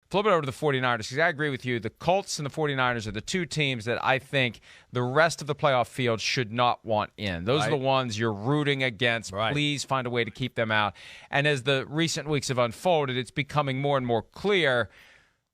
flip it over to the 49ers, because I agree with you. The Colts and the 49ers are the two teams that I think the rest of the playoff field should not want in. Those are the ones you're rooting against. Right. Please find a way to keep them out. And as the recent weeks have unfolded, it's becoming more and more clear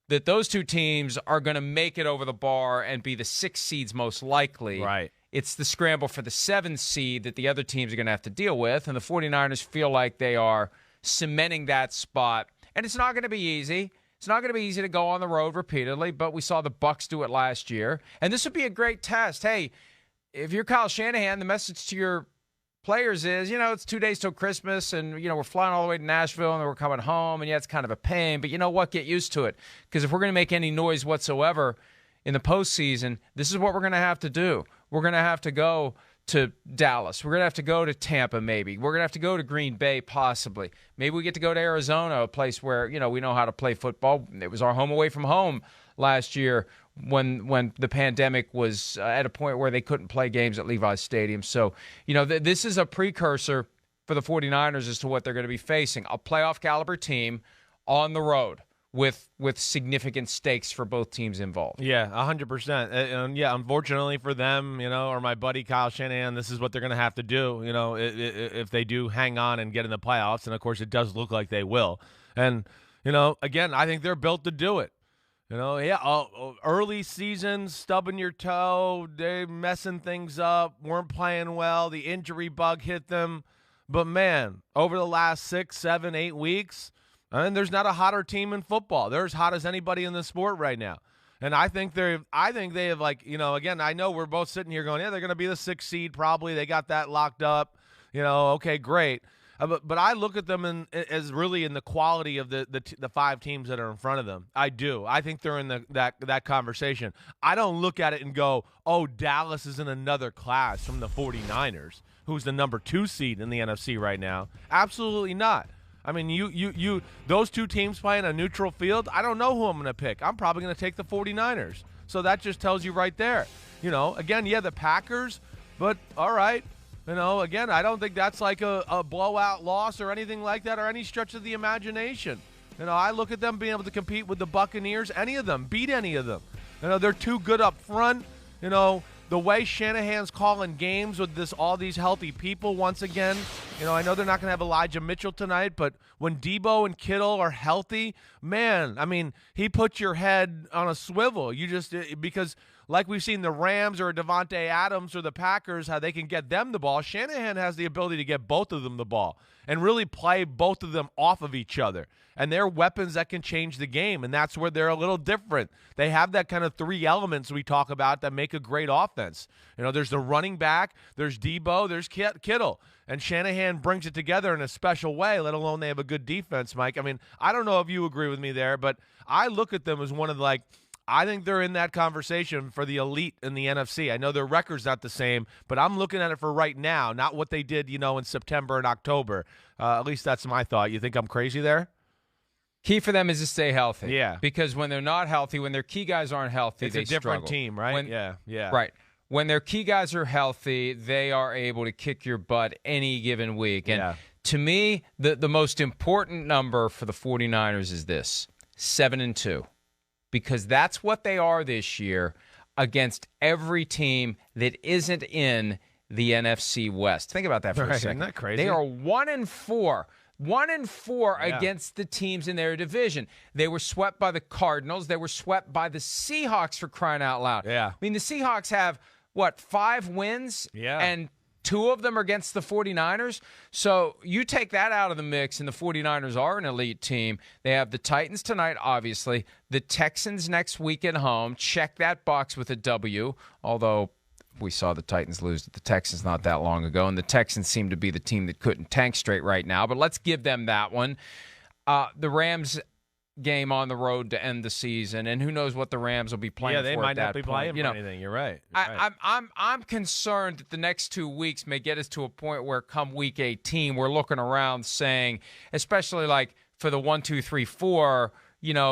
that those two teams are going to make it over the bar and be the 6 seeds most likely. Right. It's the scramble for the 7 seed that the other teams are going to have to deal with, and the 49ers feel like they are cementing that spot. And it's not going to be easy. It's not going to be easy to go on the road repeatedly, but we saw the Bucs do it last year. And this would be a great test. Hey, if you're Kyle Shanahan, the message to your players is, it's 2 days till Christmas, and, we're flying all the way to Nashville, and then we're coming home, and, it's kind of a pain. But you know what? Get used to it. Because if we're going to make any noise whatsoever in the postseason, this is what we're going to have to do. We're going to have to go to Dallas. We're going to have to go to Tampa maybe. We're going to have to go to Green Bay possibly. Maybe we get to go to Arizona, a place where, we know how to play football. It was our home away from home last year when the pandemic was at a point where they couldn't play games at Levi's Stadium. So, this is a precursor for the 49ers as to what they're going to be facing. A playoff caliber team on the road with significant stakes for both teams involved. Yeah, 100%. And unfortunately for them, or my buddy Kyle Shanahan, this is what they're going to have to do, if they do hang on and get in the playoffs. And, of course, it does look like they will. And, again, I think they're built to do it. Early season, stubbing your toe, they messing things up, weren't playing well, the injury bug hit them. But, man, over the last 6, 7, 8 weeks, and there's not a hotter team in football. They're as hot as anybody in the sport right now. And I think they have, again, I know we're both sitting here going, they're going to be the 6th seed probably. They got that locked up. Okay, great. But I look at them as really in the quality of the 5 teams that are in front of them. I do. I think they're in that conversation. I don't look at it and go, Dallas is in another class from the 49ers, who's the number 2 seed in the NFC right now. Absolutely not. I mean, you those two teams playing a neutral field, I don't know who I'm going to pick. I'm probably going to take the 49ers. So that just tells you right there. Again, the Packers, but all right. Again, I don't think that's like a blowout loss or anything like that or any stretch of the imagination. I look at them being able to compete with the Buccaneers, any of them, beat any of them. They're too good up front. The way Shanahan's calling games with all these healthy people once again, I know they're not going to have Elijah Mitchell tonight, but when Debo and Kittle are healthy, man, I mean, he puts your head on a swivel. Because like we've seen the Rams or Devontae Adams or the Packers, how they can get them the ball, Shanahan has the ability to get both of them the ball and really play both of them off of each other. And they're weapons that can change the game, and that's where they're a little different. They have that kind of 3 elements we talk about that make a great offense. There's the running back, there's Debo, there's Kittle. And Shanahan brings it together in a special way, let alone they have a good defense, Mike. I mean, I don't know if you agree with me there, but I look at them as one of I think they're in that conversation for the elite in the NFC. I know their record's not the same, but I'm looking at it for right now, not what they did, in September and October. At least that's my thought. You think I'm crazy there? Key for them is to stay healthy. Yeah. Because when they're not healthy, when their key guys aren't healthy, it's they a different struggle. team, right? Yeah. Right. When their key guys are healthy, they are able to kick your butt any given week. And to me, the most important number for the 49ers is this, 7-2. Because that's what they are this year against every team that isn't in the NFC West. Think about that for a second. Isn't that crazy? They are 1-4. 1-4 against the teams in their division. They were swept by the Cardinals. They were swept by the Seahawks, for crying out loud. Yeah. I mean, the Seahawks have, 5 wins? Yeah. And 2 of them are against the 49ers. So you take that out of the mix, and the 49ers are an elite team. They have the Titans tonight, obviously. The Texans next week at home. Check that box with a W, although we saw the Titans lose to the Texans not that long ago, and the Texans seem to be the team that couldn't tank straight right now. But let's give them that one. The Rams game on the road to end the season, and who knows what the Rams will be playing for. Yeah, they might not be point. playing for anything. You're right. I'm concerned that the next 2 weeks may get us to a point where come week 18, we're looking around saying, especially like for the 1, 2, 3, 4,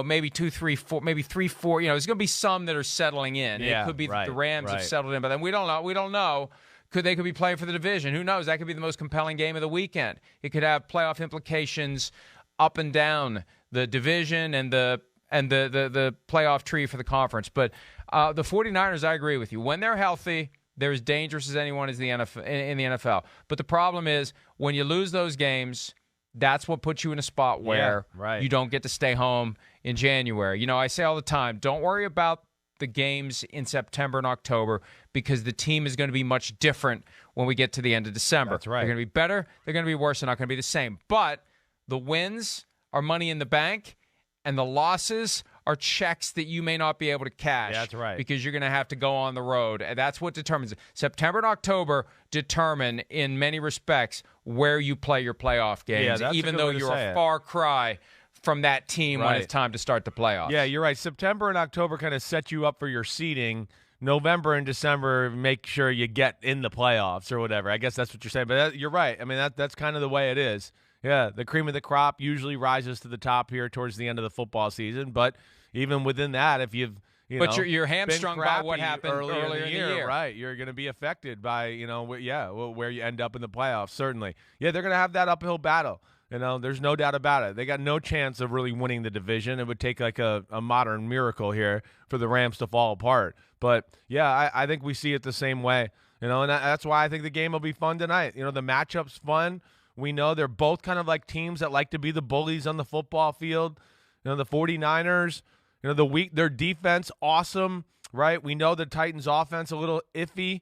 maybe 2, 3, 4, maybe 3, 4. There's going to be some that are settling in. Yeah, it could be that the Rams have right. settled in, but then we don't know. We don't know. They could be playing for the division. Who knows? That could be the most compelling game of the weekend. It could have playoff implications up and down the division and the and the playoff tree for the conference. But the 49ers, I agree with you. When they're healthy, they're as dangerous as anyone in the NFL. But the problem is when you lose those games, that's what puts you in a spot where you don't get to stay home in January. You know, I say all the time, don't worry about the games in September and October because the team is going to be much different when we get to the end of December. That's right. They're going to be better. They're going to be worse. They're not going to be the same. But the wins are money in the bank, and the losses are checks that you may not be able to cash. That's right. Because you're going to have to go on the road. And that's what determines it. September and October determine, in many respects, where you play your playoff games, even though you're a far cry from that team when it's time to start the playoffs. Yeah, you're right. September and October kind of set you up for your seeding. November and December make sure you get in the playoffs or whatever. I guess that's what you're saying. But you're right. I mean, that's kind of the way it is. Yeah, the cream of the crop usually rises to the top here towards the end of the football seation. But even within that, if you're hamstrung by what happened earlier in the year. Right, you're going to be affected by, where you end up in the playoffs, certainly. Yeah, they're going to have that uphill battle. You know, there's no doubt about it. They got no chance of really winning the division. It would take like a modern miracle here for the Rams to fall apart. But, yeah, I think we see it the same way. You know, and that's why I think the game will be fun tonight. You know, the matchup's fun. We know they're both kind of like teams that like to be the bullies on the football field. You know, the 49ers, their defense, awesome, right? We know the Titans' offense a little iffy.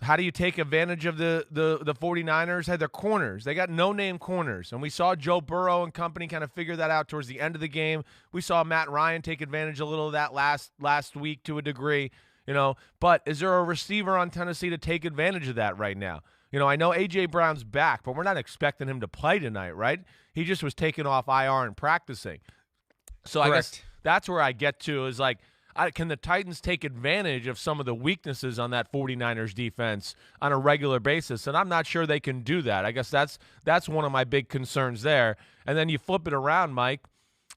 How do you take advantage of the 49ers? Had their corners. They got no-name corners. And we saw Joe Burrow and company kind of figure that out towards the end of the game. We saw Matt Ryan take advantage a little of that last week to a degree. But is there a receiver on Tennessee to take advantage of that right now? I know A.J. Brown's back, but we're not expecting him to play tonight, right? He just was taken off IR and practicing. So I guess that's where I get to is like, can the Titans take advantage of some of the weaknesses on that 49ers defense on a regular basis? And I'm not sure they can do that. I guess that's one of my big concerns there. And then you flip it around, Mike,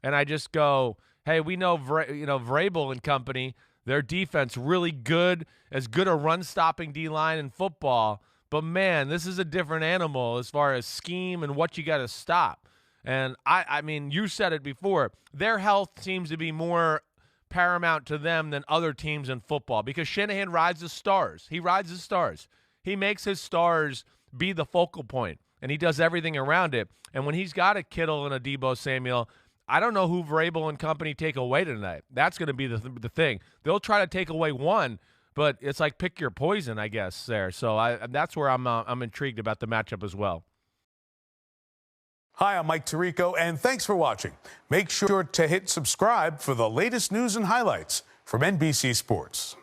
and I just go, hey, we know Vrabel and company, their defense really good, as good a run-stopping D-line in football. But, man, this is a different animal as far as scheme and what you got to stop. And, I mean, you said it before. Their health seems to be more paramount to them than other teams in football because Shanahan rides the stars. He rides the stars. He makes his stars be the focal point, and he does everything around it. And when he's got a Kittle and a Deebo Samuel, I don't know who Vrabel and company take away tonight. That's going to be the thing. They'll try to take away one, but it's like pick your poison, I guess, there. So that's where I'm intrigued about the matchup as well. Hi, I'm Mike Tirico, and thanks for watching. Make sure to hit subscribe for the latest news and highlights from NBC Sports.